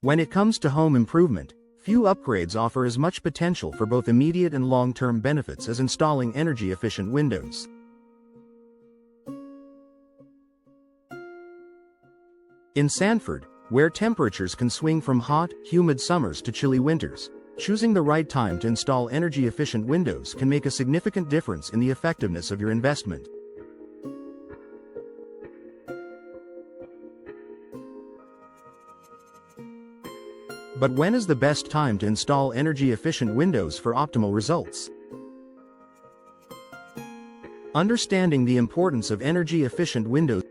When it comes to home improvement, few upgrades offer as much potential for both immediate and long-term benefits as installing energy-efficient windows. In Sanford, where temperatures can swing from hot, humid summers to chilly winters, choosing the right time to install energy-efficient windows can make a significant difference in the effectiveness of your investment. But when is the best time to install energy-efficient windows for optimal results? Understanding the importance of energy-efficient windows.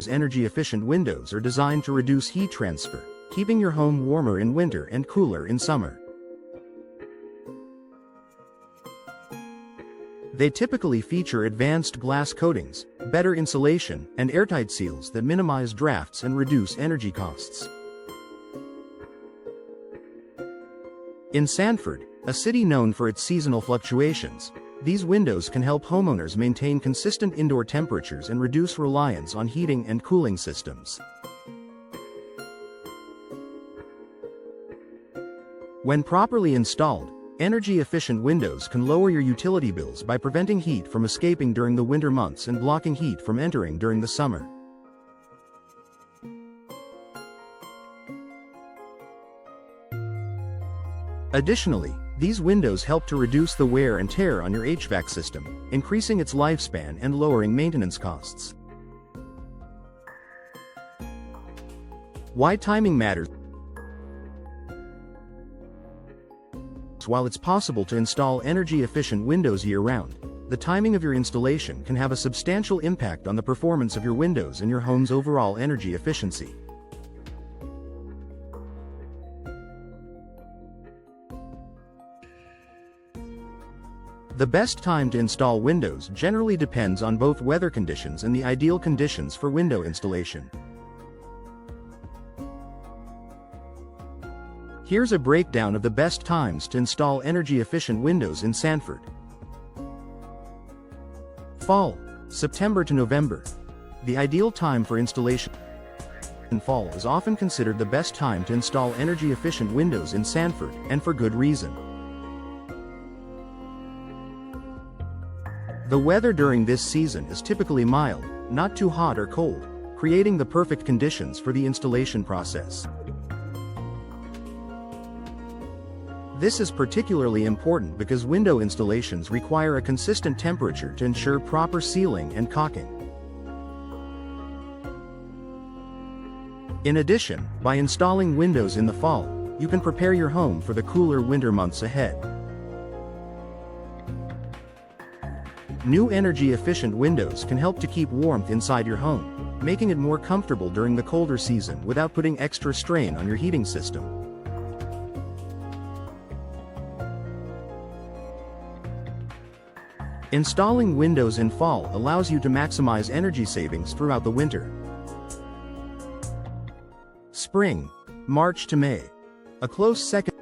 Energy-efficient windows are designed to reduce heat transfer, keeping your home warmer in winter and cooler in summer. They typically feature advanced glass coatings, better insulation, and airtight seals that minimize drafts and reduce energy costs. In Sanford, a city known for its seasonal fluctuations, these windows can help homeowners maintain consistent indoor temperatures and reduce reliance on heating and cooling systems. When properly installed, energy-efficient windows can lower your utility bills by preventing heat from escaping during the winter months and blocking heat from entering during the summer. Additionally, these windows help to reduce the wear and tear on your HVAC system, increasing its lifespan and lowering maintenance costs. Why timing matters. While it's possible to install energy-efficient windows year-round, the timing of your installation can have a substantial impact on the performance of your windows and your home's overall energy efficiency. The best time to install windows generally depends on both weather conditions and the ideal conditions for window installation. Here's a breakdown of the best times to install energy-efficient windows in Sanford. Fall, September to November. The ideal time for installation. Fall is often considered the best time to install energy-efficient windows in Sanford, and for good reason. The weather during this season is typically mild, not too hot or cold, creating the perfect conditions for the installation process. This is particularly important because window installations require a consistent temperature to ensure proper sealing and caulking. In addition, by installing windows in the fall, you can prepare your home for the cooler winter months ahead. New energy-efficient windows can help to keep warmth inside your home, making it more comfortable during the colder season without putting extra strain on your heating system. Installing windows in fall allows you to maximize energy savings throughout the winter. Spring, March to May. A close second.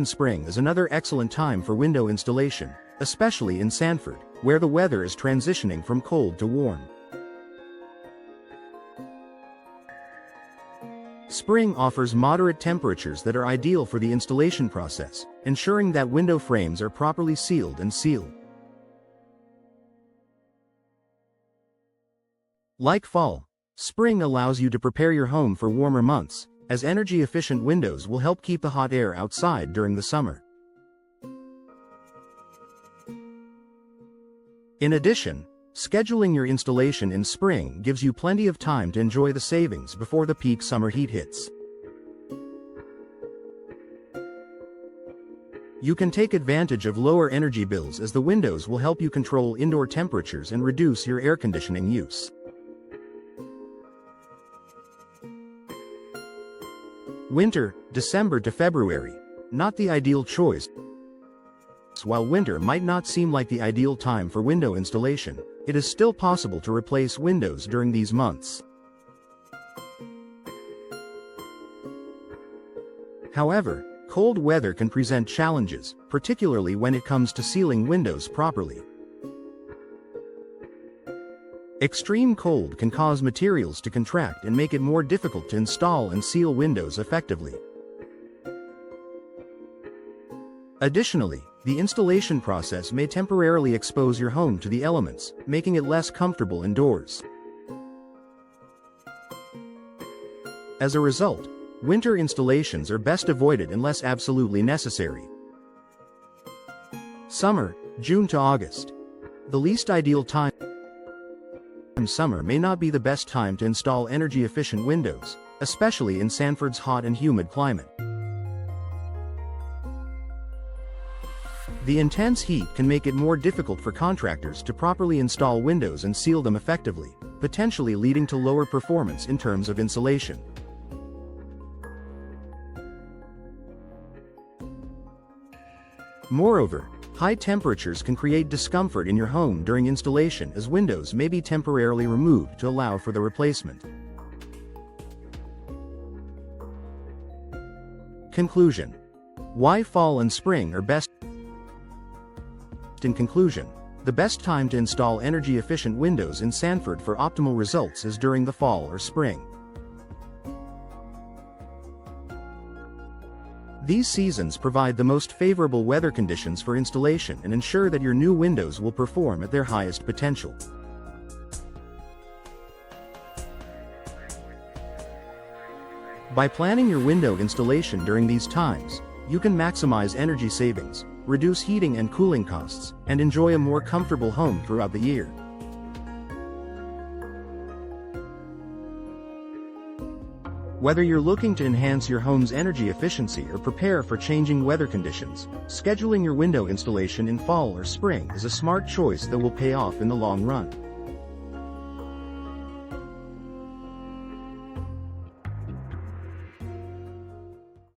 Spring is another excellent time for window installation, especially in Sanford, where the weather is transitioning from cold to warm. Spring offers moderate temperatures that are ideal for the installation process, ensuring that window frames are properly sealed and sealed. Like fall, spring allows you to prepare your home for warmer months, as energy-efficient windows will help keep the hot air outside during the summer. In addition, scheduling your installation in spring gives you plenty of time to enjoy the savings before the peak summer heat hits. You can take advantage of lower energy bills as the windows will help you control indoor temperatures and reduce your air conditioning use. Winter, December to February. Not the ideal choice. While winter might not seem like the ideal time for window installation, it is still possible to replace windows during these months. However, cold weather can present challenges, particularly when it comes to sealing windows properly. Extreme cold can cause materials to contract and make it more difficult to install and seal windows effectively. Additionally, the installation process may temporarily expose your home to the elements, making it less comfortable indoors. As a result, winter installations are best avoided unless absolutely necessary. Summer, June to August. The least ideal time. Summer may not be the best time to install energy-efficient windows, especially in Sanford's hot and humid climate. The intense heat can make it more difficult for contractors to properly install windows and seal them effectively, potentially leading to lower performance in terms of insulation. Moreover, high temperatures can create discomfort in your home during installation, as windows may be temporarily removed to allow for the replacement. Conclusion. Why fall and spring are best? In conclusion, the best time to install energy-efficient windows in Sanford for optimal results is during the fall or spring. These seasons provide the most favorable weather conditions for installation and ensure that your new windows will perform at their highest potential. By planning your window installation during these times, you can maximize energy savings, reduce heating and cooling costs, and enjoy a more comfortable home throughout the year. Whether you're looking to enhance your home's energy efficiency or prepare for changing weather conditions, scheduling your window installation in fall or spring is a smart choice that will pay off in the long run.